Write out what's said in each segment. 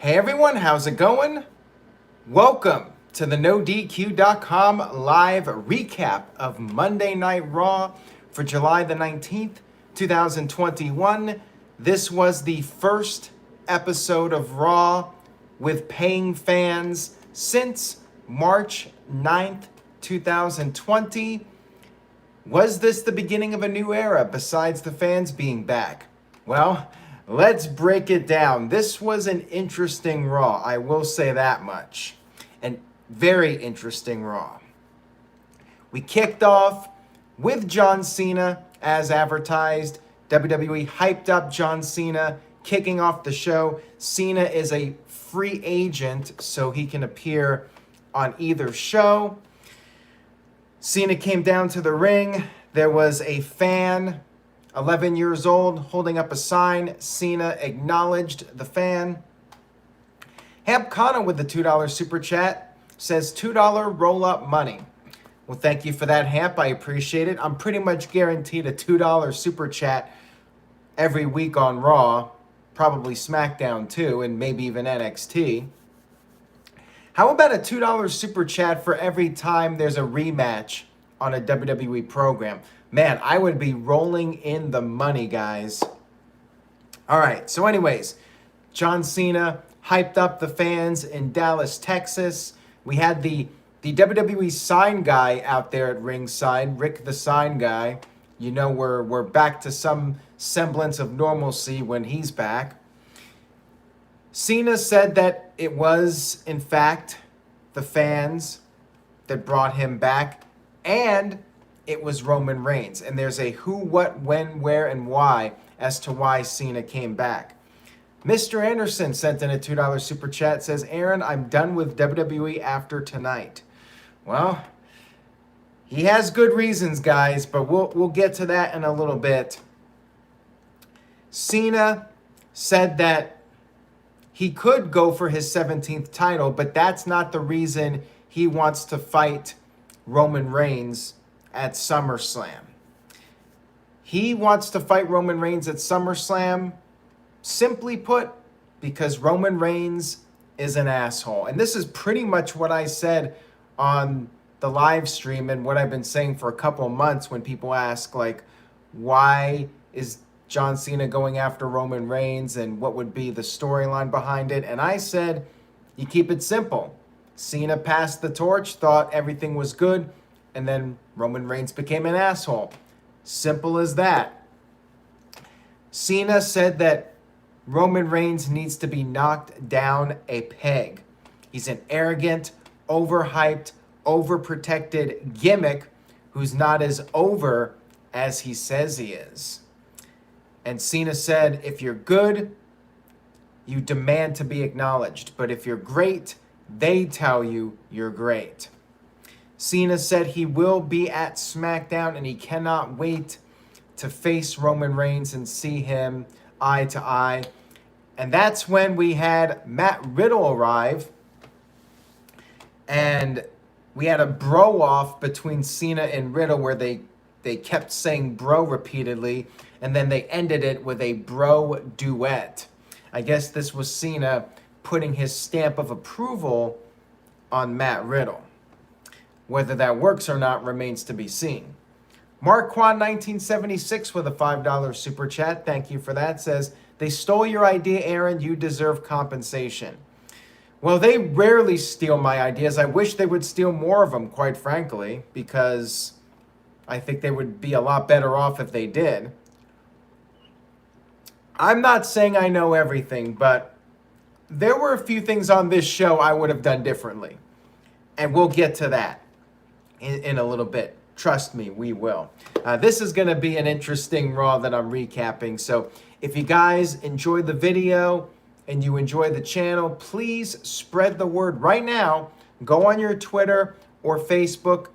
Hey everyone, how's it going? Welcome to the NoDQ.com live recap of Monday Night Raw for July the 19th, 2021. This was the first episode of Raw with paying fans since March 9th, 2020. Was this the beginning of a new era besides the fans being back? Well, let's break it down. This was an interesting Raw, I will say that much. An very interesting Raw. We kicked off with John Cena as advertised. WWE hyped up John Cena, kicking off the show. Cena is a free agent, so he can appear on either show. Cena came down to the ring. There was a fan, 11 years old, holding up a sign. Cena acknowledged the fan. Hamp Connor with the $2 super chat says $2 roll-up money. Well, thank you for that, Hamp. I appreciate it. I'm pretty much guaranteed a $2 super chat every week on Raw, probably SmackDown too, and maybe even NXT. How about a $2 super chat for every time there's a rematch on a WWE program? Man, I would be rolling in the money, guys. All right, so anyways, John Cena hyped up the fans in Dallas, Texas. We had the WWE sign guy out there at ringside, Rick the sign guy. You know, we're back to some semblance of normalcy when he's back. Cena said that it was, in fact, the fans that brought him back, and it was Roman Reigns. And there's a who, what, when, where, and why as to why Cena came back. Mr. Anderson sent in a $2 super chat, says, Aaron, I'm done with WWE after tonight. Well, he has good reasons, guys, but we'll get to that in a little bit. Cena said that he could go for his 17th title, but that's not the reason he wants to fight Roman Reigns at SummerSlam. He wants to fight Roman Reigns at SummerSlam, simply put, because Roman Reigns is an asshole. And this is pretty much what I said on the live stream and what I've been saying for a couple months when people ask, like, why is John Cena going after Roman Reigns and what would be the storyline behind it? And I said, you keep it simple. Cena passed the torch, thought everything was good, and then Roman Reigns became an asshole. Simple as that. Cena said that Roman Reigns needs to be knocked down a peg. He's an arrogant, overhyped, overprotected gimmick who's not as over as he says he is. And Cena said, if you're good, you demand to be acknowledged. But if you're great, they tell you you're great. Cena said he will be at SmackDown and he cannot wait to face Roman Reigns and see him eye to eye. And that's when we had Matt Riddle arrive. And we had a bro-off between Cena and Riddle where they kept saying bro repeatedly. And then they ended it with a bro duet. I guess this was Cena putting his stamp of approval on Matt Riddle. Whether that works or not remains to be seen. Mark Quan 1976 with a $5 super chat. Thank you for that. Says, they stole your idea, Aaron. You deserve compensation. Well, they rarely steal my ideas. I wish they would steal more of them, quite frankly, because I think they would be a lot better off if they did. I'm not saying I know everything, but there were a few things on this show I would have done differently. And we'll get to that in a little bit. Trust me, we will. This is going to be an interesting Raw that I'm recapping. So if you guys enjoy the video and you enjoy the channel, please spread the word right now. Go on your Twitter or Facebook,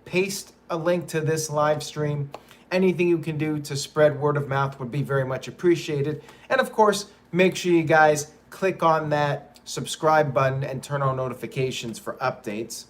paste a link to this live stream. Anything you can do to spread word of mouth would be very much appreciated. And of course, make sure you guys click on that subscribe button and turn on notifications for updates.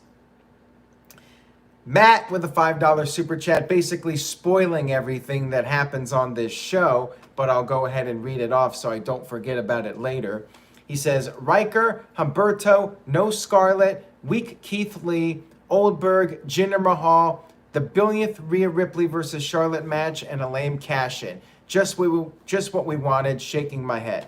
Matt with a $5 super chat, basically spoiling everything that happens on this show, but I'll go ahead and read it off so I don't forget about it later. He says, Riker, Humberto, no Scarlett, weak Keith Lee, Goldberg, Jinder Mahal, the billionth Rhea Ripley versus Charlotte match, and a lame cash-in. Just what we wanted, shaking my head.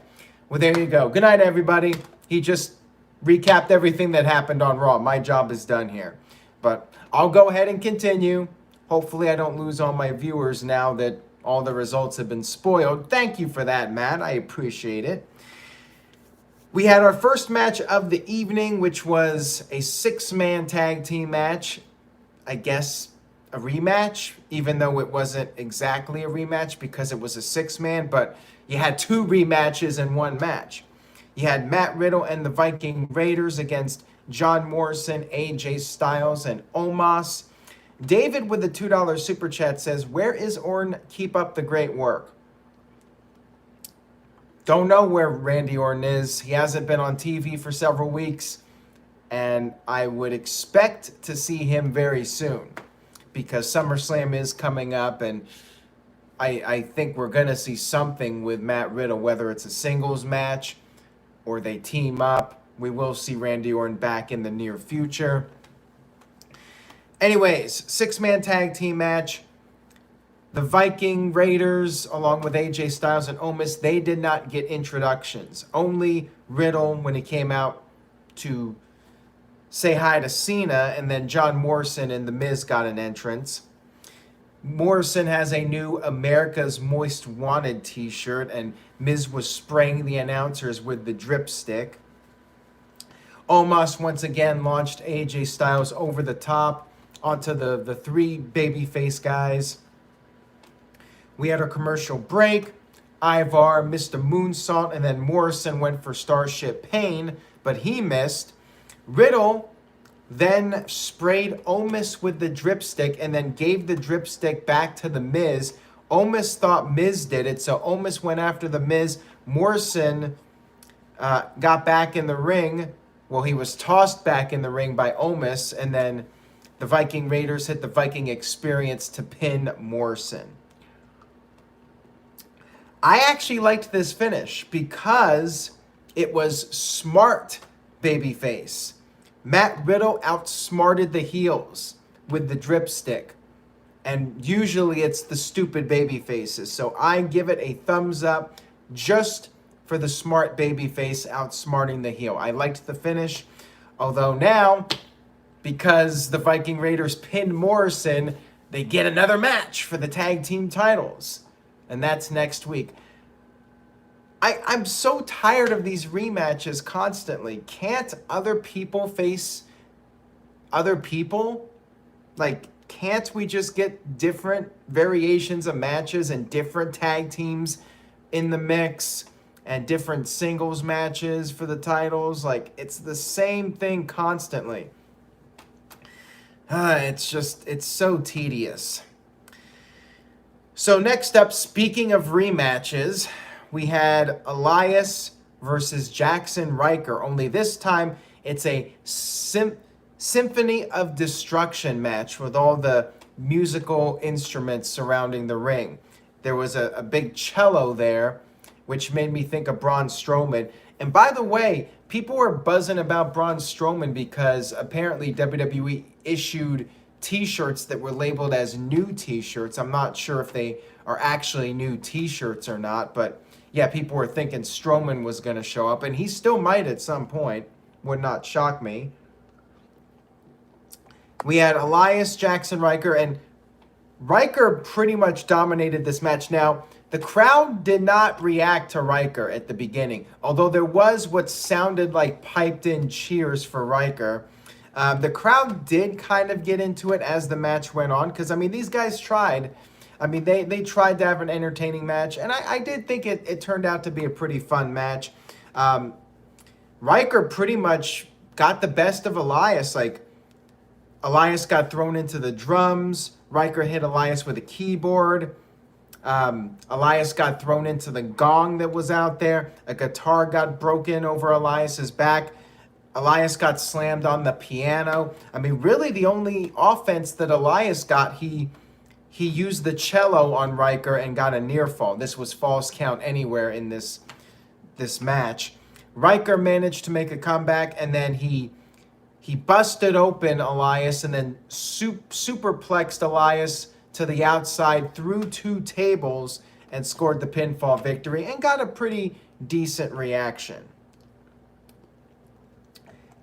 Well, there you go. Good night, everybody. He just recapped everything that happened on Raw. My job is done here. But I'll go ahead and continue. Hopefully I don't lose all my viewers now that all the results have been spoiled. Thank you for that, Matt. I appreciate it. We had our first match of the evening, which was a 6-man tag team match. I guess a rematch, even though it wasn't exactly a rematch because it was a 6-man, but you had 2 rematches in one match. You had Matt Riddle and the Viking Raiders against John Morrison, AJ Styles, and Omos. David with the $2 super chat says, where is Orton? Keep up the great work. Don't know where Randy Orton is. He hasn't been on TV for several weeks, and I would expect to see him very soon because SummerSlam is coming up, and I think we're going to see something with Matt Riddle, whether it's a singles match or they team up. We will see Randy Orton back in the near future. Anyways, 6-man tag team match. The Viking Raiders, along with AJ Styles and Omos, they did not get introductions. Only Riddle when he came out to say hi to Cena, and then John Morrison and The Miz got an entrance. Morrison has a new America's Most Wanted t-shirt, and Miz was spraying the announcers with the drip stick. Omos once again launched AJ Styles over the top onto the 3 babyface guys. We had a commercial break. Ivar missed a moonsault, and then Morrison went for Starship Pain, but he missed. Riddle then sprayed Omos with the dripstick and then gave the dripstick back to The Miz. Omos thought Miz did it, so Omos went after The Miz. Morrison got back in the ring. Well, he was tossed back in the ring by Omos, and then the Viking Raiders hit the Viking Experience to pin Morrison. I actually liked this finish because it was smart babyface. Matt Riddle outsmarted the heels with the dripstick. And usually it's the stupid babyfaces. So I give it a thumbs up just for the smart babyface outsmarting the heel. I liked the finish. Although now, because the Viking Raiders pinned Morrison, they get another match for the tag team titles. And that's next week. I'm so tired of these rematches constantly. Can't other people face other people? Like, can't we just get different variations of matches and different tag teams in the mix and different singles matches for the titles? Like, it's the same thing constantly. It's so tedious. So next up, speaking of rematches, we had Elias versus Jackson Riker. Only this time, it's a Symphony of Destruction match with all the musical instruments surrounding the ring. There was a big cello there, which made me think of Braun Strowman. And by the way, people were buzzing about Braun Strowman because apparently WWE issued t-shirts that were labeled as new t-shirts. I'm not sure if they are actually new t-shirts or not, but yeah, people were thinking Strowman was going to show up, and he still might at some point. Would not shock me. We had Elias, Jackson Riker, and Riker pretty much dominated this match. Now, the crowd did not react to Riker at the beginning, although there was what sounded like piped-in cheers for Riker. The crowd did kind of get into it as the match went on, because, I mean, these guys tried. I mean, they tried to have an entertaining match, and I did think it turned out to be a pretty fun match. Riker pretty much got the best of Elias. Like, Elias got thrown into the drums. Riker hit Elias with a keyboard. Elias got thrown into the gong that was out there. A guitar got broken over Elias's back. Elias got slammed on the piano. I mean, really the only offense that Elias got, he used the cello on Riker and got a near fall. This was false count anywhere in this match. Riker managed to make a comeback, and then he busted open Elias and then superplexed Elias to the outside through 2 tables and scored the pinfall victory and got a pretty decent reaction.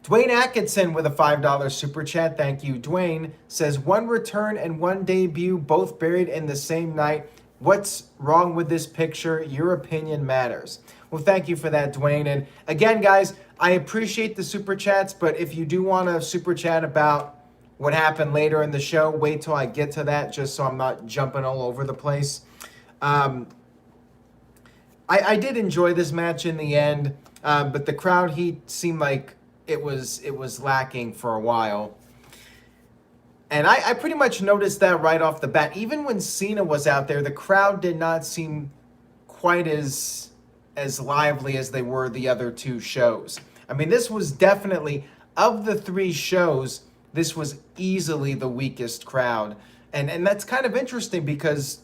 Dwayne Atkinson with a $5 super chat. Thank you, Dwayne. Says, 1 return and 1 debut, both buried in the same night. What's wrong with this picture? Your opinion matters. Well, thank you for that, Dwayne. And again, guys, I appreciate the super chats, but if you do want to super chat about what happened later in the show, wait till I get to that, just so I'm not jumping all over the place. I did enjoy this match in the end, but the crowd heat seemed like it was lacking for a while. And I pretty much noticed that right off the bat. Even when Cena was out there, the crowd did not seem quite as lively as they were the other 2 shows. I mean, this was definitely, of the 3 shows, this was easily the weakest crowd. And that's kind of interesting because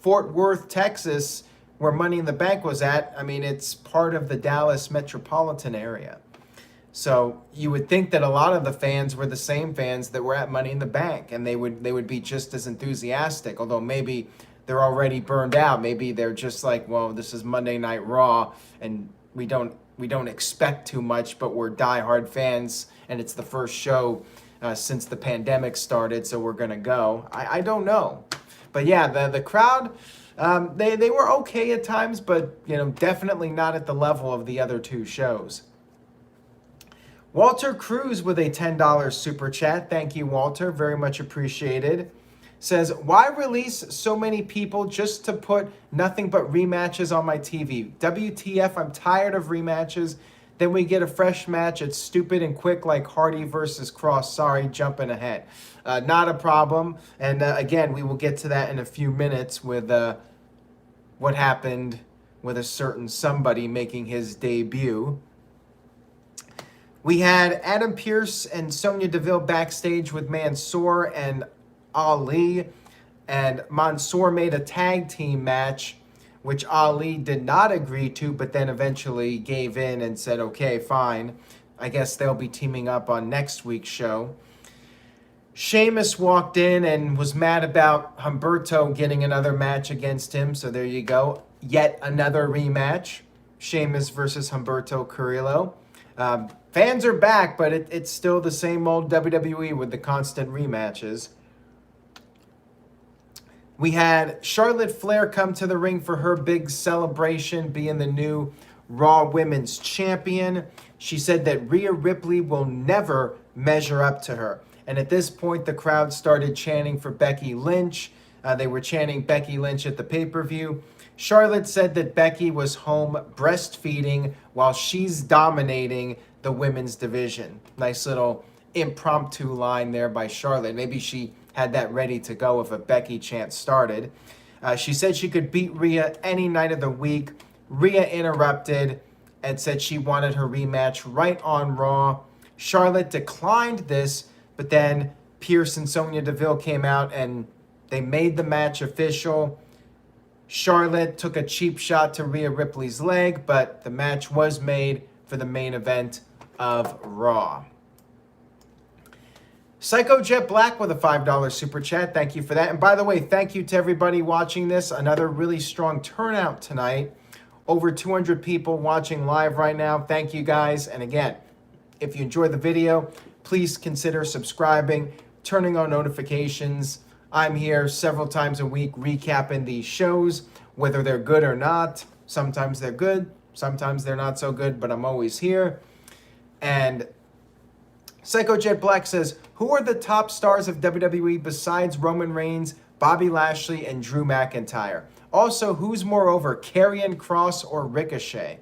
Fort Worth, Texas, where Money in the Bank was at, I mean, it's part of the Dallas metropolitan area. So you would think that a lot of the fans were the same fans that were at Money in the Bank, and they would be just as enthusiastic, although maybe they're already burned out. Maybe they're just like, well, this is Monday Night Raw, and we don't expect too much, but we're diehard fans, and it's the first show since the pandemic started, so we're gonna go. I don't know, but yeah, the crowd, they were okay at times, but definitely not at the level of the other 2 shows. Walter Cruz with a $10 super chat. Thank you, Walter. Very much appreciated. Says, why release so many people just to put nothing but rematches on my TV? WTF, I'm tired of rematches. Then we get a fresh match. It's stupid and quick like Hardy versus Cross. Sorry, jumping ahead. Not a problem. And again, we will get to that in a few minutes with what happened with a certain somebody making his debut. We had Adam Pearce and Sonya Deville backstage with Mansoor and Ali. And Mansoor made a tag team match, which Ali did not agree to, but then eventually gave in and said, okay, fine. I guess they'll be teaming up on next week's show. Sheamus walked in and was mad about Humberto getting another match against him. So there you go. Yet another rematch. Sheamus versus Humberto Carrillo. Fans are back, but it's still the same old WWE with the constant rematches. We had Charlotte Flair come to the ring for her big celebration, being the new Raw Women's Champion. She said that Rhea Ripley will never measure up to her. And at this point, the crowd started chanting for Becky Lynch. They were chanting Becky Lynch at the pay-per-view. Charlotte said that Becky was home breastfeeding while she's dominating the women's division. Nice little impromptu line there by Charlotte. Maybe she had that ready to go if a Becky chant started. She said she could beat Rhea any night of the week. Rhea interrupted and said she wanted her rematch right on Raw. Charlotte declined this, but then Pearce and Sonya Deville came out and they made the match official. Charlotte took a cheap shot to Rhea Ripley's leg, but the match was made for the main event of Raw. Psycho Jet Black with a $5 super chat. Thank you for that. And by the way, thank you to everybody watching this. Another really strong turnout tonight. Over 200 people watching live right now. Thank you guys. And again, if you enjoyed the video, please consider subscribing, turning on notifications. I'm here several times a week recapping these shows, whether they're good or not. Sometimes they're good, sometimes they're not so good, but I'm always here. And Psycho Jet Black says, who are the top stars of WWE besides Roman Reigns, Bobby Lashley, and Drew McIntyre? Also, who's more over, Karrion Kross or Ricochet?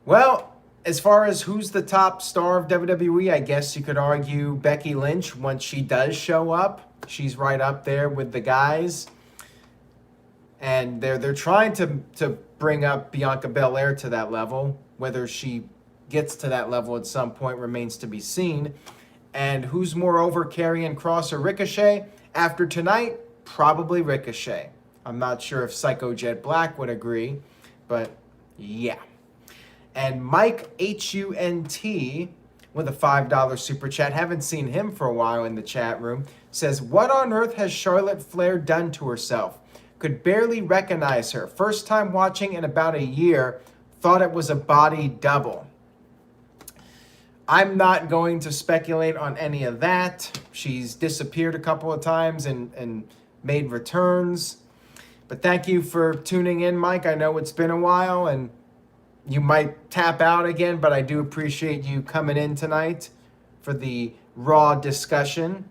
Well, as far as who's the top star of WWE, I guess you could argue Becky Lynch once she does show up. She's right up there with the guys. And they're trying to bring up Bianca Belair to that level. Whether she gets to that level at some point remains to be seen. And who's more over, Karrion Kross or Ricochet? After tonight, probably Ricochet. I'm not sure if Psycho Jet Black would agree, but yeah. And Mike HUNT with a $5 super chat, haven't seen him for a while in the chat room, says, what on earth has Charlotte Flair done to herself? Could barely recognize her. First time watching in about a year, thought it was a body double. I'm not going to speculate on any of that. She's disappeared a couple of times and made returns. But thank you for tuning in, Mike. I know it's been a while and you might tap out again, but I do appreciate you coming in tonight for the Raw discussion.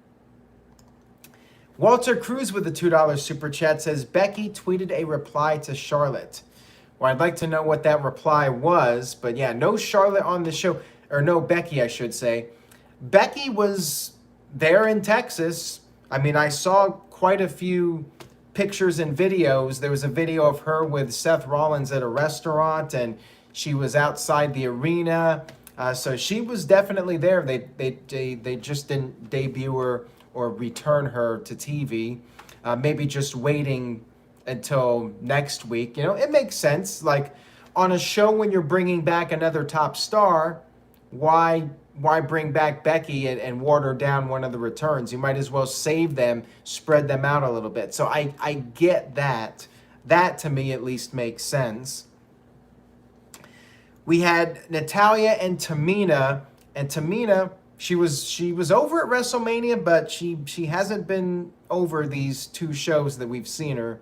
Walter Cruz with the $2 super chat says, Becky tweeted a reply to Charlotte. Well, I'd like to know what that reply was, but yeah, no Charlotte on the show, or no Becky, I should say. Becky was there in Texas. I mean, I saw quite a few pictures and videos. There was a video of her with Seth Rollins at a restaurant, and she was outside the arena. So she was definitely there. They just didn't debut her or return her to TV. Maybe just waiting until next week. You know, it makes sense. Like on a show when you're bringing back another top star, why bring back Becky and water down one of the returns? You might as well save them, spread them out a little bit. So I get that. That to me at least makes sense. We had Natalya and Tamina, she was over at WrestleMania, but she hasn't been over these two shows that we've seen her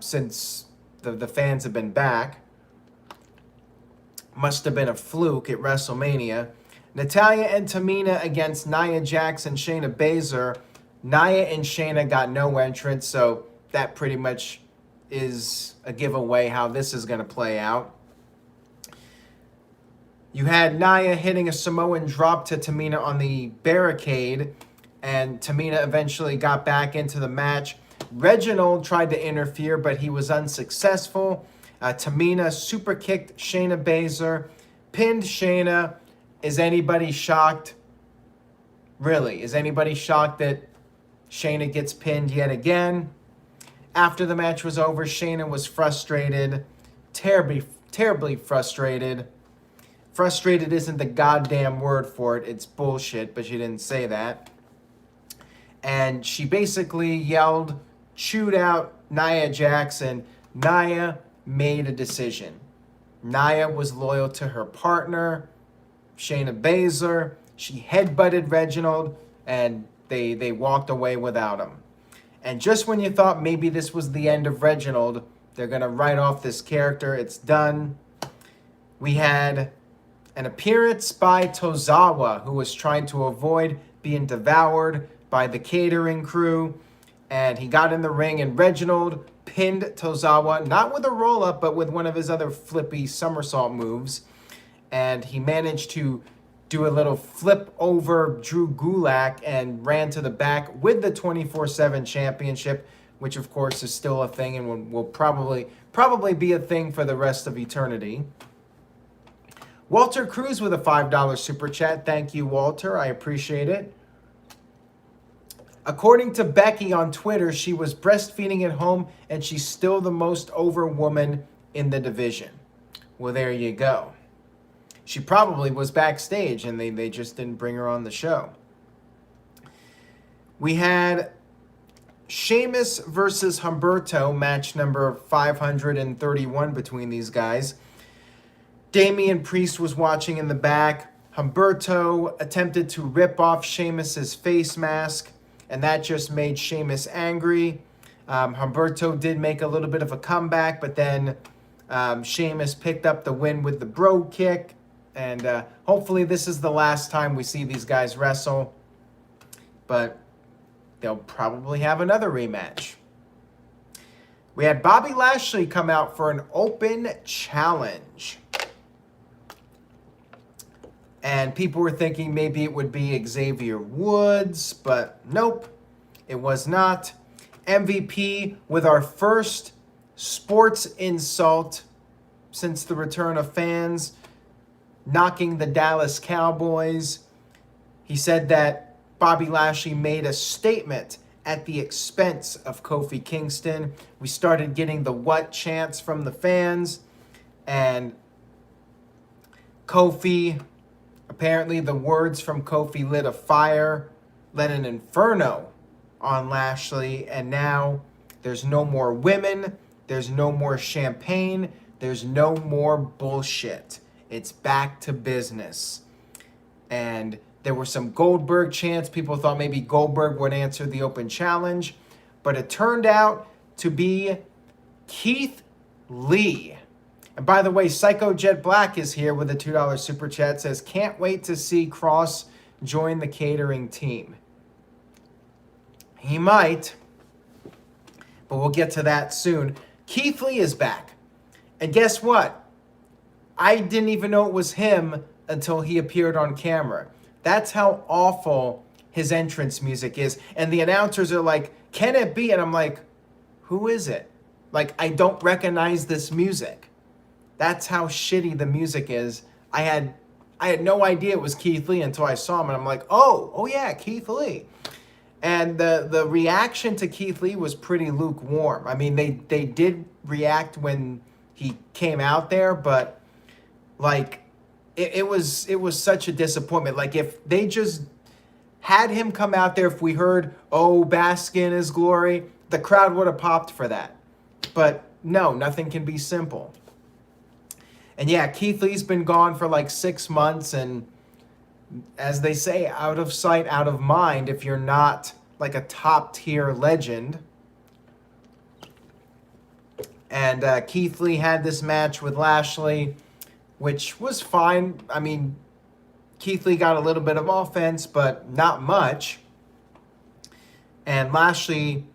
since the fans have been back. Must have been a fluke at WrestleMania. Natalya and Tamina against Nia Jax and Shayna Baszler. Nia and Shayna got no entrance, so that pretty much is a giveaway how this is going to play out. You had Nia hitting a Samoan drop to Tamina on the barricade, and Tamina eventually got back into the match. Reginald tried to interfere, but he was unsuccessful. Tamina super kicked Shayna Baszler, pinned Shayna. Is anybody shocked? Really, is anybody shocked that Shayna gets pinned yet again? After the match was over, Shayna was frustrated, terribly frustrated. Frustrated isn't the goddamn word for it. It's bullshit, but she didn't say that. And she basically yelled, chewed out Nia Jax, and Nia made a decision. Nia was loyal to her partner, Shayna Baszler. She headbutted Reginald, and they walked away without him. And just when you thought maybe this was the end of Reginald, they're going to write off this character. It's done. We had an appearance by Tozawa, who was trying to avoid being devoured by the catering crew. And he got in the ring, and Reginald pinned Tozawa, not with a roll-up, but with one of his other flippy somersault moves. And he managed to do a little flip over Drew Gulak and ran to the back with the 24/7 championship, which of course is still a thing and will probably be a thing for the rest of eternity. Walter Cruz with a $5 super chat. Thank you, Walter. I appreciate it. According to Becky on Twitter, she was breastfeeding at home and she's still the most over woman in the division. Well, there you go. She probably was backstage and they just didn't bring her on the show. We had Sheamus versus Humberto, match number 531 between these guys. Damian Priest was watching in the back. Humberto attempted to rip off Sheamus's face mask, and that just made Sheamus angry. Humberto did make a little bit of a comeback, but then Sheamus picked up the win with the bro kick. And hopefully this is the last time we see these guys wrestle. But they'll probably have another rematch. We had Bobby Lashley come out for an open challenge. And people were thinking maybe it would be Xavier Woods, but nope, it was not. MVP with our first sports insult since the return of fans, knocking the Dallas Cowboys. He said that Bobby Lashley made a statement at the expense of Kofi Kingston. We started getting the what chants from the fans, and Kofi, apparently the words from Kofi lit a fire, lit an inferno on Lashley, and now there's no more women, there's no more champagne, there's no more bullshit. It's back to business. And there were some Goldberg chants. People thought maybe Goldberg would answer the open challenge, but it turned out to be Keith Lee. And by the way, Psycho Jet Black is here with a $2 super chat. Says, can't wait to see Cross join the catering team. He might, but we'll get to that soon. Keith Lee is back. And guess what? I didn't even know it was him until he appeared on camera. That's how awful his entrance music is. And the announcers are like, can it be? And I'm like, who is it? Like, I don't recognize this music. That's how shitty the music is. I had no idea it was Keith Lee until I saw him, and I'm like, oh yeah, Keith Lee. And the reaction to Keith Lee was pretty lukewarm. I mean, they did react when he came out there, but like it was such a disappointment. Like, if they just had him come out there, if we heard, oh, bask in his glory, the crowd would have popped for that. But no, nothing can be simple. And yeah, Keith Lee's been gone for like 6 months, and as they say, out of sight, out of mind if you're not like a top tier legend. And Keith Lee had this match with Lashley, which was fine. I mean, Keith Lee got a little bit of offense, but not much. And Lashley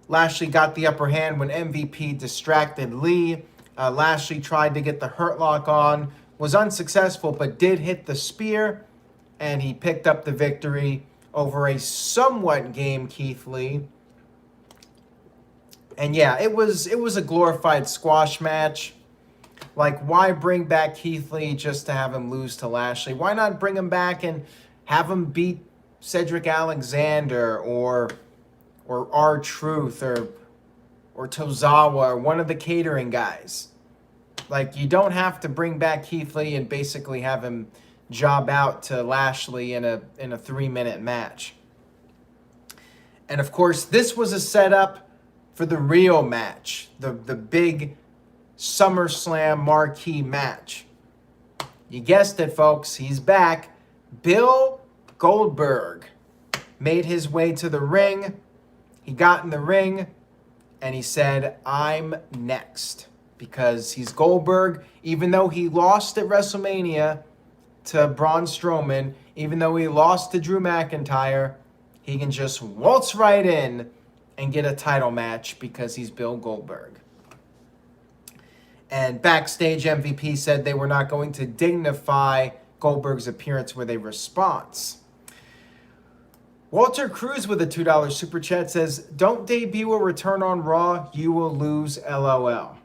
got the upper hand when MVP distracted Lee. Lashley tried to get the Hurt Lock on, was unsuccessful, but did hit the spear, and he picked up the victory over a somewhat game Keith Lee. And yeah, it was a glorified squash match. Like, why bring back Keith Lee just to have him lose to Lashley? Why not bring him back and have him beat Cedric Alexander or R-Truth or Tozawa or one of the catering guys? Like, you don't have to bring back Keith Lee and basically have him job out to Lashley in a 3-minute match. And of course, this was a setup for the real match, the big SummerSlam marquee match. You guessed it, folks. He's back. Bill Goldberg made his way to the ring. He got in the ring and he said, I'm next. Because he's Goldberg, even though he lost at WrestleMania to Braun Strowman, even though he lost to Drew McIntyre, he can just waltz right in and get a title match because he's Bill Goldberg. And backstage, MVP said they were not going to dignify Goldberg's appearance with a response. Walter Cruz with a $2 super chat says, don't debut a return on Raw, you will lose, LOL.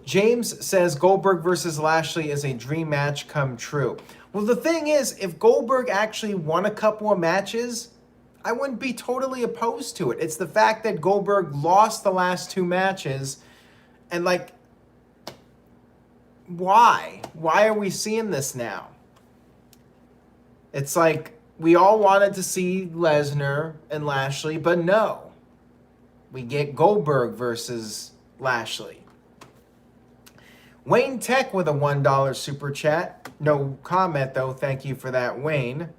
James says Goldberg versus Lashley is a dream match come true. Well, the thing is, if Goldberg actually won a couple of matches, I wouldn't be totally opposed to it. It's the fact that Goldberg lost the last 2 matches, and like, why? Why are we seeing this now? It's like, we all wanted to see Lesnar and Lashley, but no. We get Goldberg versus Lashley. Wayne Tech with a $1 super chat. No comment, though. Thank you for that, Wayne.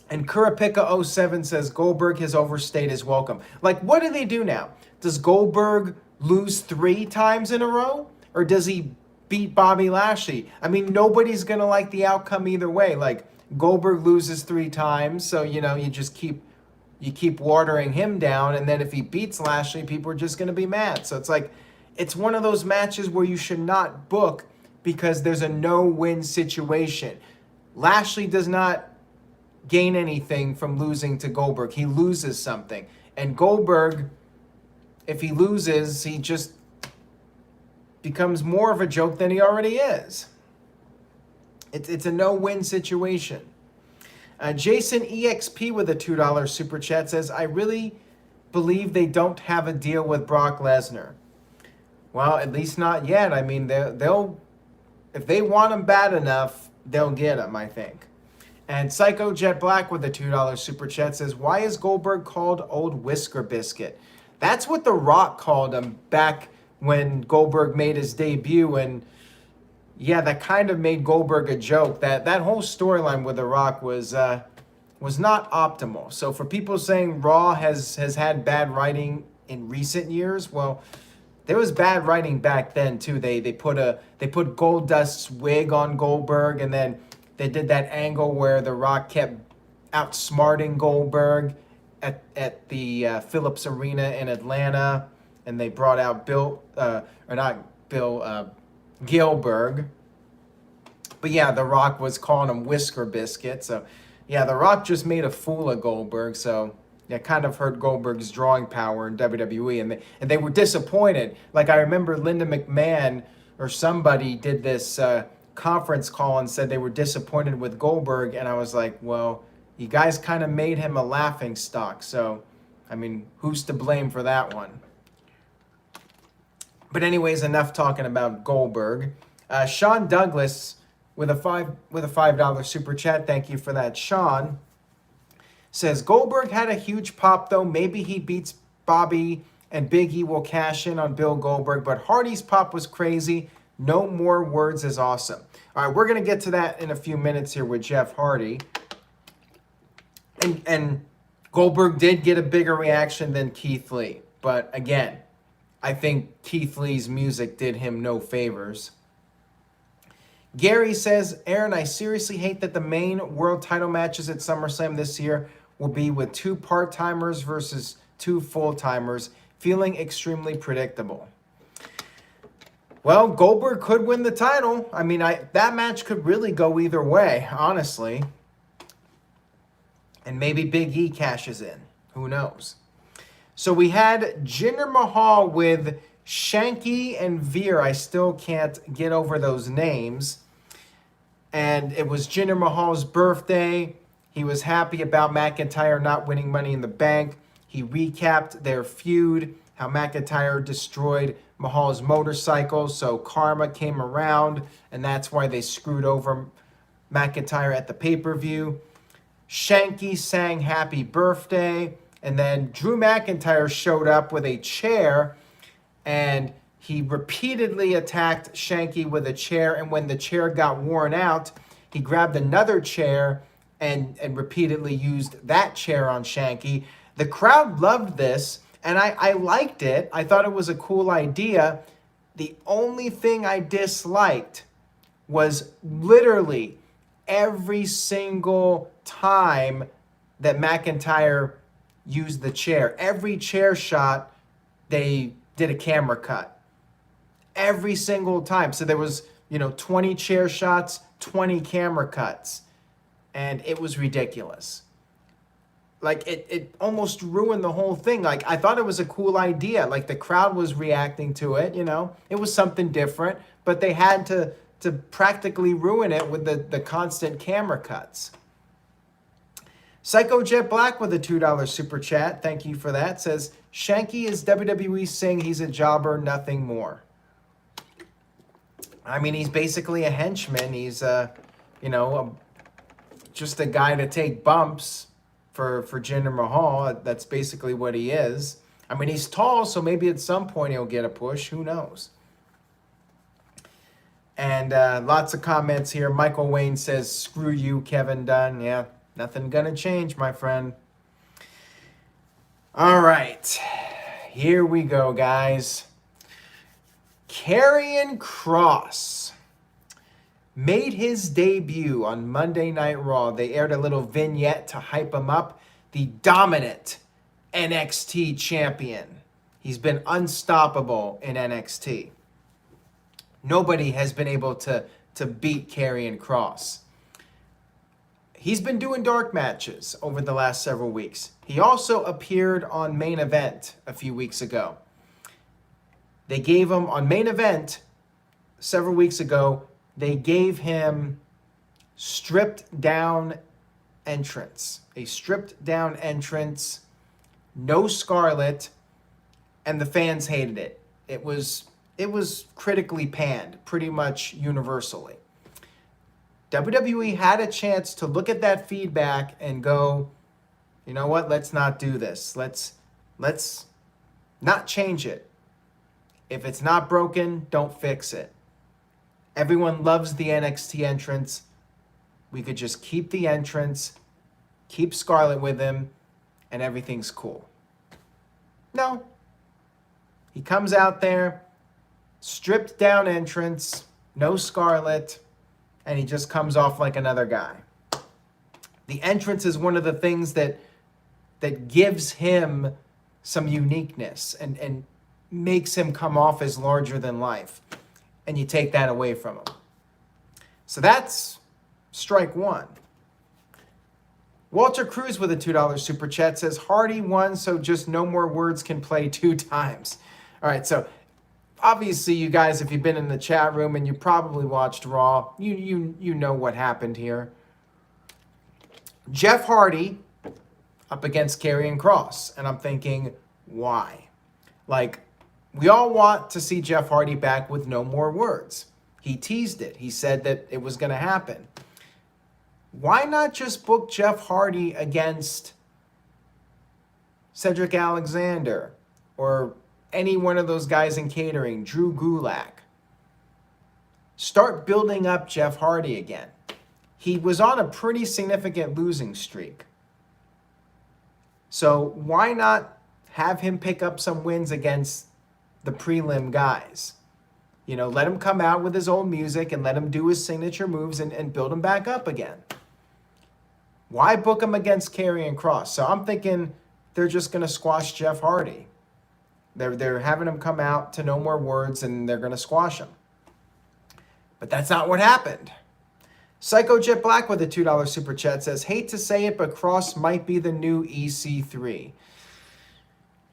And Kurapika07 says Goldberg has overstayed his welcome. Like, what do they do now? Does Goldberg lose 3 times in a row? Or does he beat Bobby Lashley? I mean, nobody's going to like the outcome either way. Like, Goldberg loses 3 times, so, you know, you keep watering him down, and then if he beats Lashley, people are just going to be mad. So it's like, it's one of those matches where you should not book because there's a no-win situation. Lashley does not gain anything from losing to Goldberg. He loses something. And Goldberg, if he loses, he just becomes more of a joke than he already is. It's a no-win situation. Jason EXP with a $2 super chat says, I really believe they don't have a deal with Brock Lesnar. Well, at least not yet. I mean, they'll if they want him bad enough, they'll get him, I think. And Psycho Jet Black with a $2 super chat says, "Why is Goldberg called Old Whisker Biscuit?" That's what The Rock called him back when Goldberg made his debut, and yeah, that kind of made Goldberg a joke. That whole storyline with The Rock was not optimal. So for people saying Raw has had bad writing in recent years, well, there was bad writing back then too. They put Goldust's wig on Goldberg, and then they did that angle where The Rock kept outsmarting Goldberg at the Phillips Arena in Atlanta, and they brought out Gilberg. But yeah, The Rock was calling him Whisker Biscuit. So yeah, The Rock just made a fool of Goldberg. So yeah, kind of hurt Goldberg's drawing power in WWE, and they were disappointed. Like I remember Linda McMahon or somebody did this conference call and said they were disappointed with Goldberg, and I was like, well, you guys kind of made him a laughing stock. So, I mean, who's to blame for that one? But anyways, enough talking about Goldberg. Sean Douglas with a $5 super chat. Thank you for that, Sean. Says Goldberg had a huge pop though. Maybe he beats Bobby and Big E will cash in on Bill Goldberg, but Hardy's pop was crazy. No more words is awesome. All right, we're gonna get to that in a few minutes here with Jeff Hardy. And Goldberg did get a bigger reaction than Keith Lee, but again, I think Keith Lee's music did him no favors. Gary says, Aaron, I seriously hate that the main world title matches at SummerSlam this year will be with 2 part-timers versus 2 full-timers, feeling extremely predictable. Well, Goldberg could win the title. I mean, that match could really go either way, honestly. And maybe Big E cashes in. Who knows? So we had Jinder Mahal with Shanky and Veer. I still can't get over those names. And it was Jinder Mahal's birthday. He was happy about McIntyre not winning Money in the Bank. He recapped their feud, how McIntyre destroyed Mahal's motorcycle, so karma came around, and that's why they screwed over McIntyre at the pay-per-view. Shanky sang happy birthday, and then Drew McIntyre showed up with a chair, and he repeatedly attacked Shanky with a chair, and when the chair got worn out, he grabbed another chair and repeatedly used that chair on Shanky. The crowd loved this, and I liked it. I thought it was a cool idea. The only thing I disliked was literally every single time that McIntyre used the chair. Every chair shot, they did a camera cut. Every single time. So there was, 20 chair shots, 20 camera cuts. And it was ridiculous. Like, it almost ruined the whole thing. Like, I thought it was a cool idea. Like, the crowd was reacting to it, It was something different. But they had to practically ruin it with the constant camera cuts. Psycho Jet Black with a $2 super chat. Thank you for that. Says, Shanky is WWE saying he's a jobber, nothing more. I mean, he's basically a henchman. He's, just a guy to take bumps for Jinder Mahal. That's basically what he is. I mean, he's tall, so maybe at some point he'll get a push. Who knows? And lots of comments here. Michael Wayne says, screw you, Kevin Dunn. Yeah, nothing gonna change, my friend. All right. Here we go, guys. Karrion Kross made his debut on Monday Night Raw. They aired a little vignette to hype him up. The dominant NXT champion. He's been unstoppable in NXT. Nobody has been able to beat Karrion Kross. He's been doing dark matches over the last several weeks. He also appeared on Main Event a few weeks ago. They gave him, on Main Event several weeks ago, they gave him stripped down entrance. A stripped down entrance, no Scarlet, and the fans hated it. It was it was critically panned pretty much universally. WWE had a chance to look at that feedback and go, you know what, let's not do this. Let's not change it. If it's not broken, don't fix it. Everyone loves the NXT entrance. We could just keep the entrance, keep Scarlett with him, and everything's cool. No. He comes out there, stripped down entrance, no Scarlett, and he just comes off like another guy. The entrance is one of the things that gives him some uniqueness and makes him come off as larger than life. And you take that away from him. So that's strike one. Walter Cruz with a $2 super chat says, Hardy won, so just no more words can play 2 times. All right, so obviously you guys, if you've been in the chat room and you probably watched Raw, you know what happened here. Jeff Hardy up against Karrion Kross, and I'm thinking, why? Like, we all want to see Jeff Hardy back with no more words. He teased it. He said that it was going to happen. Why not just book Jeff Hardy against Cedric Alexander or any one of those guys in catering, Drew Gulak? Start building up Jeff Hardy again. He was on a pretty significant losing streak. So why not have him pick up some wins against the prelim guys? You know, let him come out with his old music and let him do his signature moves and build him back up again. Why book him against Karrion Kross? So I'm thinking they're just going to squash Jeff Hardy. They're having him come out to no more words and they're going to squash him. But that's not what happened. Psycho Jet Black with a $2 super chat says, hate to say it, but Kross might be the new EC3.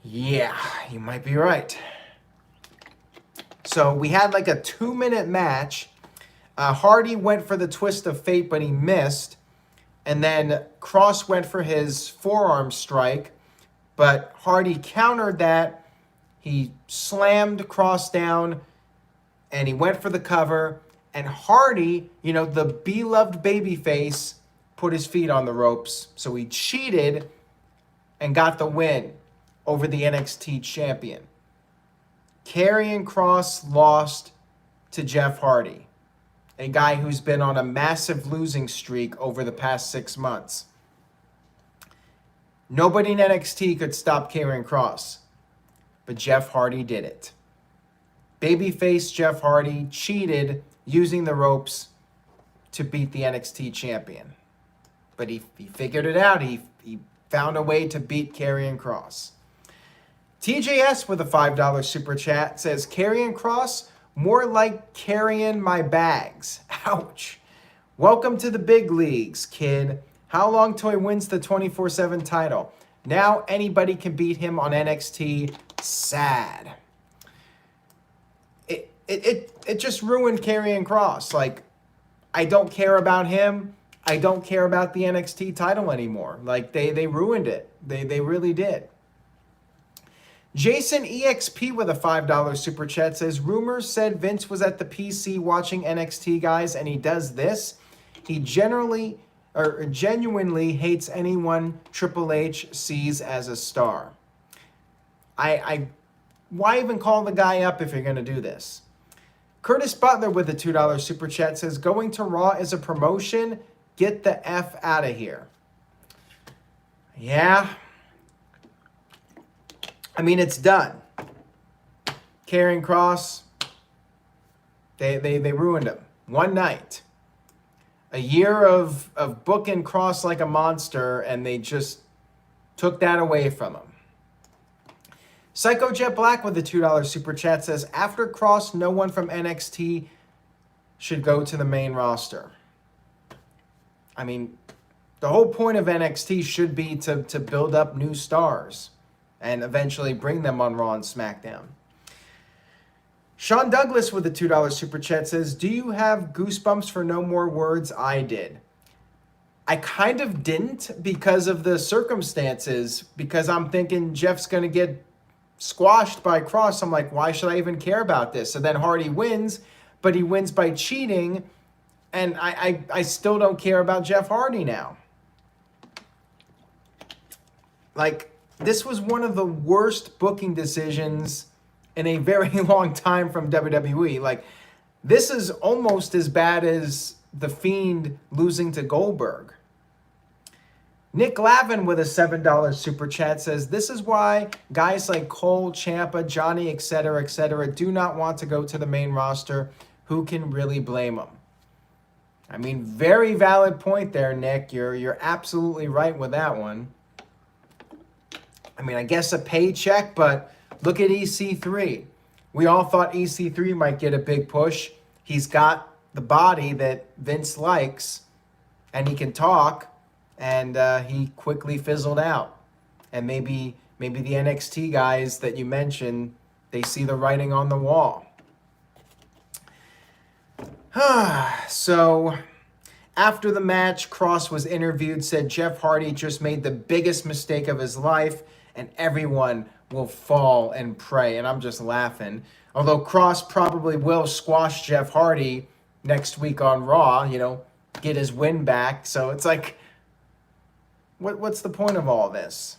Yeah, you might be right. So we had like a 2-minute match. Hardy went for the twist of fate, but he missed. And then Kross went for his forearm strike, but Hardy countered that. He slammed Kross down, and he went for the cover. And Hardy, you know, the beloved babyface, put his feet on the ropes. So he cheated and got the win over the NXT champion. Karrion Kross lost to Jeff Hardy, a guy who's been on a massive losing streak over the past 6 months. Nobody in NXT could stop Karrion Kross, but Jeff Hardy did it. Babyface Jeff Hardy cheated using the ropes to beat the NXT champion. But he figured it out. He found a way to beat Karrion Kross. TJS with a $5 super chat says, Karrion Kross, more like carrying my bags. Ouch. Welcome to the big leagues, kid. How long till he wins the 24/7 title? Now anybody can beat him on NXT. Sad. It just ruined Karrion Kross. Like, I don't care about him. I don't care about the NXT title anymore. Like, they ruined it. They really did. Jason EXP with a $5 super chat says, rumors said Vince was at the PC watching NXT guys and he does this. He genuinely hates anyone Triple H sees as a star. Why even call the guy up if you're going to do this? Curtis Butler with a $2 super chat says, going to Raw is a promotion. Get the F out of here. Yeah. I mean, it's done. Karrion Kross, they ruined him. One night. A year of booking Kross like a monster, and they just took that away from him. Psycho Jet Black with the $2 super chat says, after Kross, no one from NXT should go to the main roster. I mean, the whole point of NXT should be to build up new stars and eventually bring them on Raw and SmackDown. Sean Douglas with the $2 super chat says, do you have goosebumps for no more words? I did. I kind of didn't because of the circumstances, because I'm thinking Jeff's going to get squashed by Cross. I'm like, why should I even care about this? So then Hardy wins, but he wins by cheating, and I still don't care about Jeff Hardy now. Like, this was one of the worst booking decisions in a very long time from WWE. Like, this is almost as bad as the Fiend losing to Goldberg. Nick Lavin with a $7 super chat says, this is why guys like Cole, Ciampa, Johnny, etc., do not want to go to the main roster. Who can really blame them? I mean, very valid point there, Nick. You're absolutely right with that one. I mean, I guess a paycheck, but look at EC3. We all thought EC3 might get a big push. He's got the body that Vince likes, and he can talk, and he quickly fizzled out. And maybe the NXT guys that you mentioned, they see the writing on the wall. So, after the match, Cross was interviewed, said Jeff Hardy just made the biggest mistake of his life, and everyone will fall and pray. And I'm just laughing. Although Cross probably will squash Jeff Hardy next week on Raw, get his win back. So it's like, what's the point of all this?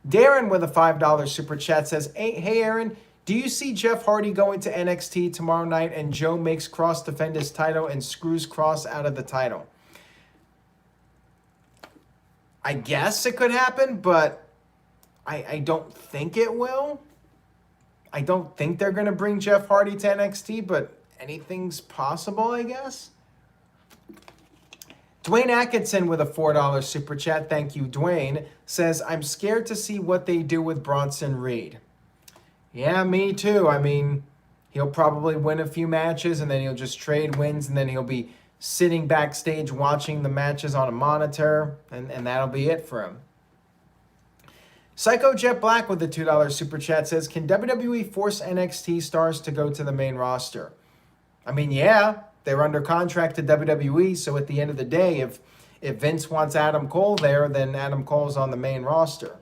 Darren with a $5 super chat says, hey Aaron, do you see Jeff Hardy going to NXT tomorrow night and Joe makes Cross defend his title and screws Cross out of the title? I guess it could happen, but I don't think it will. I don't think they're going to bring Jeff Hardy to NXT, but anything's possible, I guess. Dwayne Atkinson with a $4 super chat, thank you, Dwayne, says, I'm scared to see what they do with Bronson Reed. Yeah, me too. I mean, he'll probably win a few matches, and then he'll just trade wins, and then he'll be sitting backstage watching the matches on a monitor, and that'll be it for him. Psycho Jet Black with the $2 super chat says, can WWE force NXT stars to go to the main roster? I mean, yeah, they're under contract to WWE, so at the end of the day, if Vince wants Adam Cole there, then Adam Cole's on the main roster.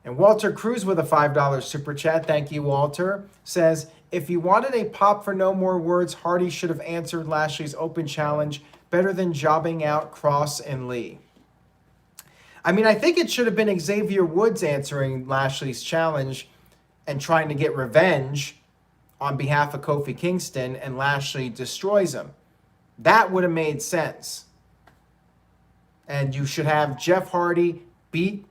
And Walter Cruz with a $5 super chat, thank you, Walter, says, if you wanted a pop for no more words, Hardy should have answered Lashley's open challenge better than jobbing out Cross and Lee. I mean, I think it should have been Xavier Woods answering Lashley's challenge and trying to get revenge on behalf of Kofi Kingston, and Lashley destroys him. That would have made sense. And you should have Jeff Hardy beat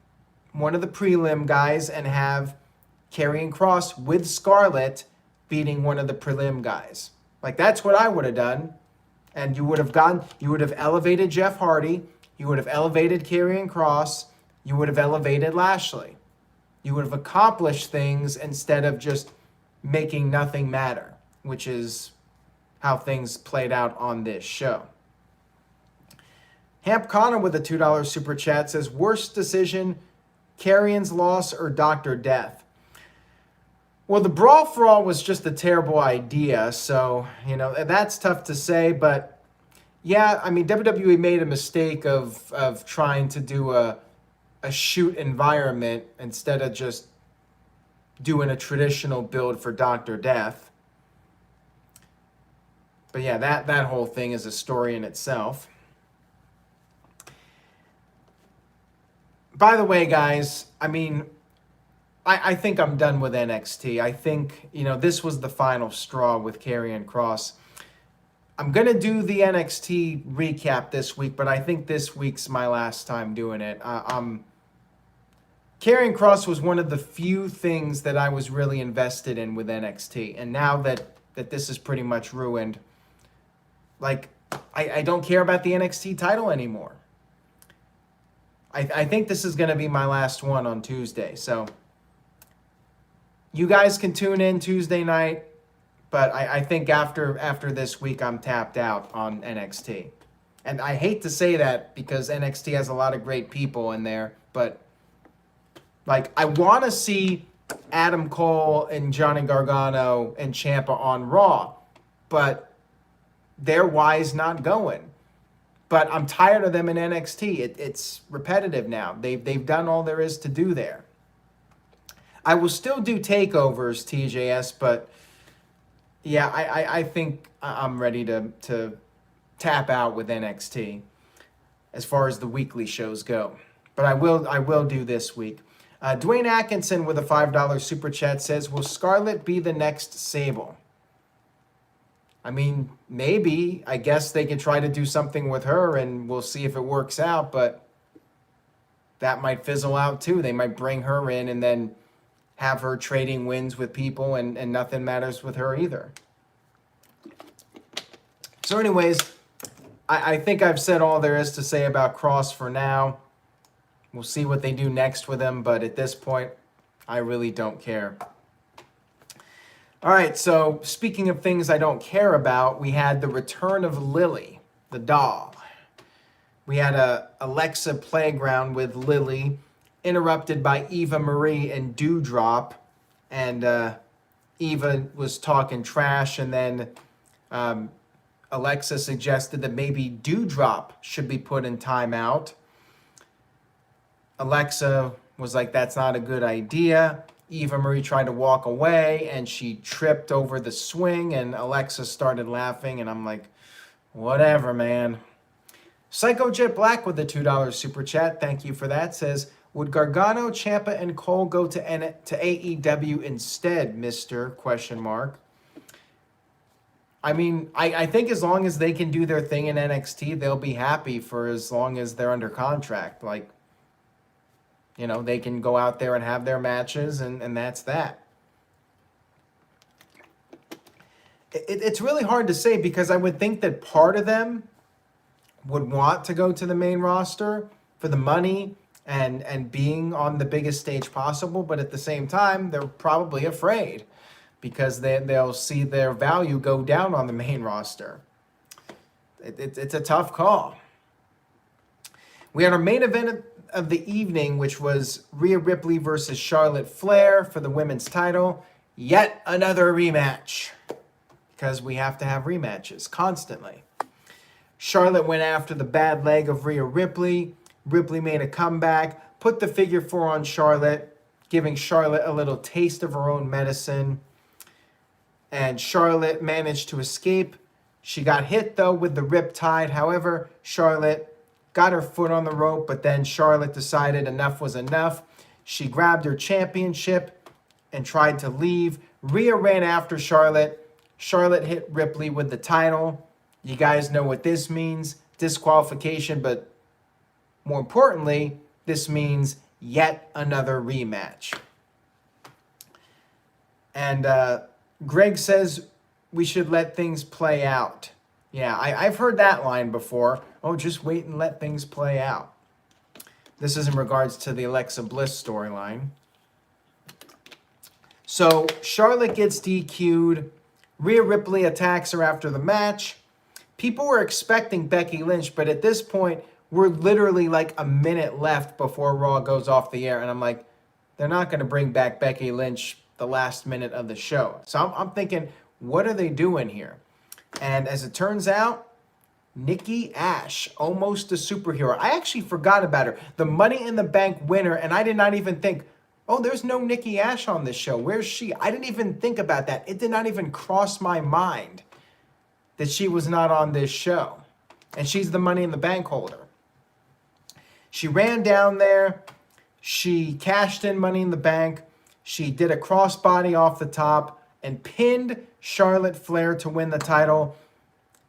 one of the prelim guys and have Karrion Kross with Scarlett beating one of the prelim guys. Like, that's what I would have done. And you would have elevated Jeff Hardy. You would have elevated Karrion Kross. You would have elevated Lashley. You would have accomplished things instead of just making nothing matter, which is how things played out on this show. Hamp Connor with a $2 super chat says, worst decision, Karrion's loss or Dr. Death? Well, the Brawl for All was just a terrible idea, so, that's tough to say, but yeah, I mean, WWE made a mistake of trying to do a shoot environment instead of just doing a traditional build for Dr. Death. But yeah, that whole thing is a story in itself. By the way, guys, I mean, I think I'm done with NXT. I think, this was the final straw with Karrion Kross. I'm going to do the NXT recap this week, but I think this week's my last time doing it. Karrion Kross was one of the few things that I was really invested in with NXT. And now that this is pretty much ruined, like, I don't care about the NXT title anymore. I think this is going to be my last one on Tuesday. So you guys can tune in Tuesday night. But I think after this week, I'm tapped out on NXT. And I hate to say that because NXT has a lot of great people in there. But, like, I want to see Adam Cole and Johnny Gargano and Ciampa on Raw. But they're wise not going. But I'm tired of them in NXT. It's repetitive now. They've done all there is to do there. I will still do takeovers, TJS, but yeah, I think I'm ready to tap out with NXT as far as the weekly shows go. But I will do this week. Dwayne Atkinson with a $5 super chat says, will Scarlett be the next Sable? I mean, maybe. I guess they can try to do something with her, and we'll see if it works out, but that might fizzle out too. They might bring her in and then have her trading wins with people, and nothing matters with her either. So anyways, I think I've said all there is to say about Cross for now. We'll see what they do next with him, but at this point, I really don't care. All right, so speaking of things I don't care about, we had the return of Lily, the doll. We had a Alexa playground with Lily, interrupted by Eva Marie and Dewdrop, and Eva was talking trash, and then Alexa suggested that maybe Dewdrop should be put in timeout. Alexa was like, that's not a good idea. Eva Marie tried to walk away, and she tripped over the swing, and Alexa started laughing, and I'm like, whatever, man. Psycho Jet Black with the $2 super chat, thank you for that, says, would Gargano, Ciampa, and Cole go to AEW instead, Mr. ? I mean, I think as long as they can do their thing in NXT, they'll be happy for as long as they're under contract. Like, you know, they can go out there and have their matches, and that's that. It's really hard to say, because I would think that part of them would want to go to the main roster for the money and being on the biggest stage possible, but at the same time, they're probably afraid because they'll see their value go down on the main roster. It's a tough call. We had our main event of the evening, which was Rhea Ripley versus Charlotte Flair for the women's title. Yet another rematch, because we have to have rematches constantly. Charlotte went after the bad leg of Rhea Ripley. Ripley made a comeback, put the figure 4 on Charlotte, giving Charlotte a little taste of her own medicine. And Charlotte managed to escape. She got hit, though, with the Riptide. However, Charlotte got her foot on the rope, but then Charlotte decided enough was enough. She grabbed her championship and tried to leave. Rhea ran after Charlotte. Charlotte hit Ripley with the title. You guys know what this means. Disqualification, but more importantly, this means yet another rematch. And Greg says we should let things play out. Yeah, I've heard that line before. Oh, just wait and let things play out. This is in regards to the Alexa Bliss storyline. So Charlotte gets DQ'd. Rhea Ripley attacks her after the match. People were expecting Becky Lynch, but at this point, we're literally like a minute left before Raw goes off the air. And I'm like, they're not going to bring back Becky Lynch the last minute of the show. So I'm thinking, what are they doing here? And as it turns out, Nikki Ash, almost a superhero. I actually forgot about her. The Money in the Bank winner, and I did not even think, oh, there's no Nikki Ash on this show. Where's she? I didn't even think about that. It did not even cross my mind that she was not on this show. And she's the Money in the Bank holder. She ran down there. She cashed in Money in the Bank. She did a crossbody off the top and pinned Charlotte Flair to win the title.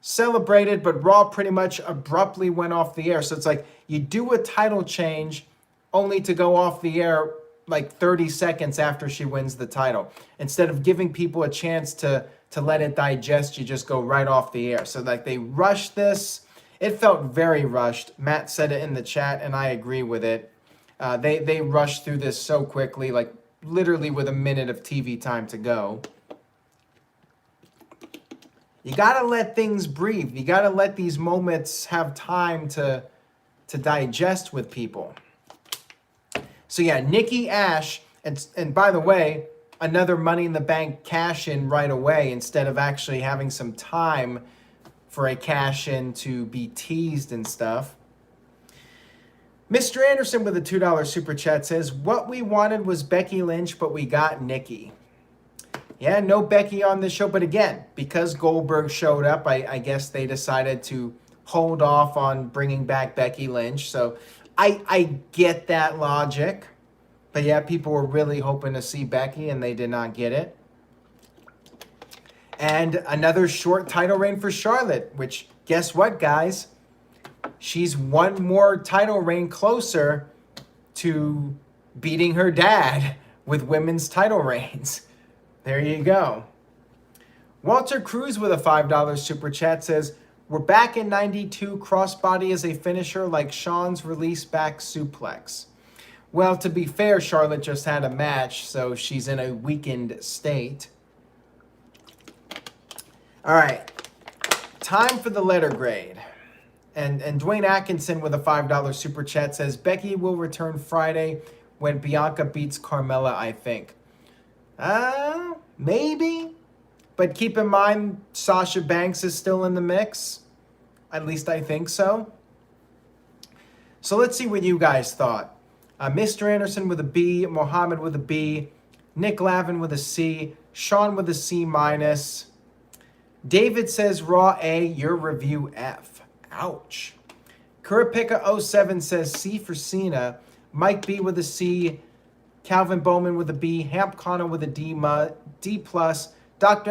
Celebrated, but Raw pretty much abruptly went off the air. So it's like you do a title change only to go off the air like 30 seconds after she wins the title. Instead of giving people a chance to let it digest, you just go right off the air. So like they rushed this. It felt very rushed. Matt said it in the chat, and I agree with it. They rushed through this so quickly, like literally with a minute of TV time to go. You got to let things breathe. You got to let these moments have time to digest with people. So yeah, Nikki Ash, and by the way, another Money in the Bank cash-in right away instead of actually having some time for a cash-in to be teased and stuff. Mr. Anderson with a $2 super chat says, what we wanted was Becky Lynch, but we got Nikki. Yeah, no Becky on this show. But again, because Goldberg showed up, I guess they decided to hold off on bringing back Becky Lynch. So I get that logic. But yeah, people were really hoping to see Becky, and they did not get it. And another short title reign for Charlotte, which, guess what, guys? She's one more title reign closer to beating her dad with women's title reigns. There you go. Walter Cruz with a $5 super chat says, we're back in 92, crossbody as a finisher like Shawn's release back suplex. Well, to be fair, Charlotte just had a match, so she's in a weakened state. All right, time for the letter grade. And Dwayne Atkinson with a $5 super chat says, Becky will return Friday when Bianca beats Carmella, I think. Maybe. But keep in mind, Sasha Banks is still in the mix. At least I think so. So let's see what you guys thought. Mr. Anderson with a B, Mohammed with a B, Nick Lavin with a C, Sean with a C-. David says, Raw A, your review F. Ouch. Kurapika07 says C for Cena. Mike B with a C. Calvin Bowman with a B. Hamp Connor with a D+. Dr.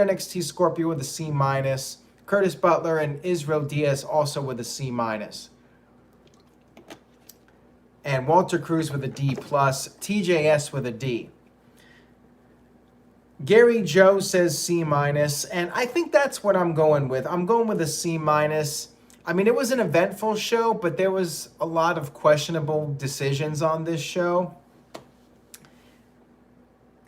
NXT Scorpio with a C-. Curtis Butler and Israel Diaz also with a C-. And Walter Cruz with a D+. TJS with a D. Gary Joe says C-. And I think that's what I'm going with. I'm going with a C-. I mean, it was an eventful show, but there was a lot of questionable decisions on this show.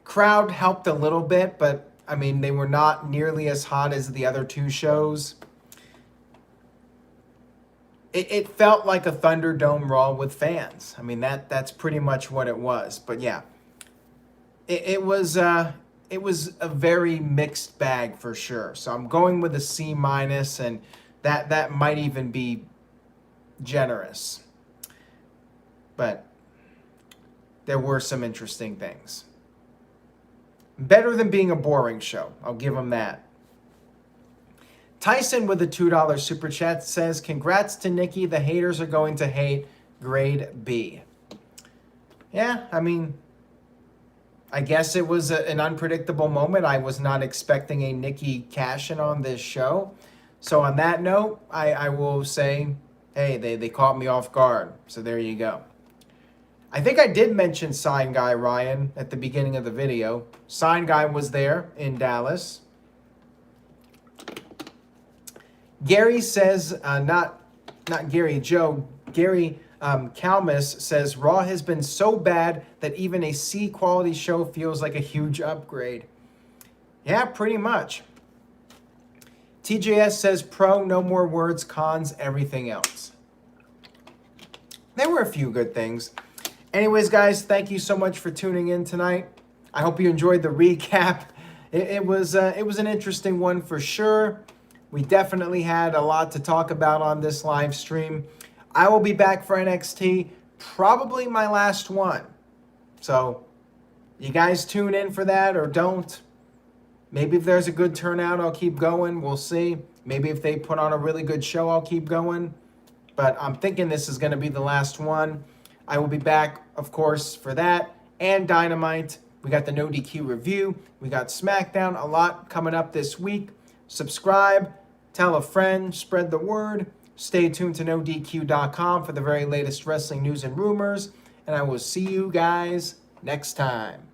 Crowd helped a little bit, but I mean, they were not nearly as hot as the other two shows. It felt like a Thunderdome Raw with fans. I mean, that's pretty much what it was. But yeah, it was a very mixed bag for sure. So I'm going with a C-, and that might even be generous. But there were some interesting things. Better than being a boring show. I'll give them that. Tyson with a $2 super chat says, congrats to Nikki. The haters are going to hate. Grade B. Yeah, I mean, I guess it was an unpredictable moment. I was not expecting a Nikki cash-in on this show. So on that note, I will say, hey, they caught me off guard. So there you go. I think I did mention Sign Guy Ryan at the beginning of the video. Sign Guy was there in Dallas. Gary says, not Gary Joe, Gary Kalmus says, Raw has been so bad that even a C quality show feels like a huge upgrade. Yeah, pretty much. TJS says, pro, no more words, cons, everything else. There were a few good things. Anyways, guys, thank you so much for tuning in tonight. I hope you enjoyed the recap. It was an interesting one for sure. We definitely had a lot to talk about on this live stream. I will be back for NXT, probably my last one. So you guys tune in for that or don't. Maybe if there's a good turnout, I'll keep going. We'll see. Maybe if they put on a really good show, I'll keep going. But I'm thinking this is going to be the last one. I will be back, of course, for that and Dynamite. We got the No DQ review. We got SmackDown. A lot coming up this week. Subscribe. Tell a friend. Spread the word. Stay tuned to NoDQ.com for the very latest wrestling news and rumors. And I will see you guys next time.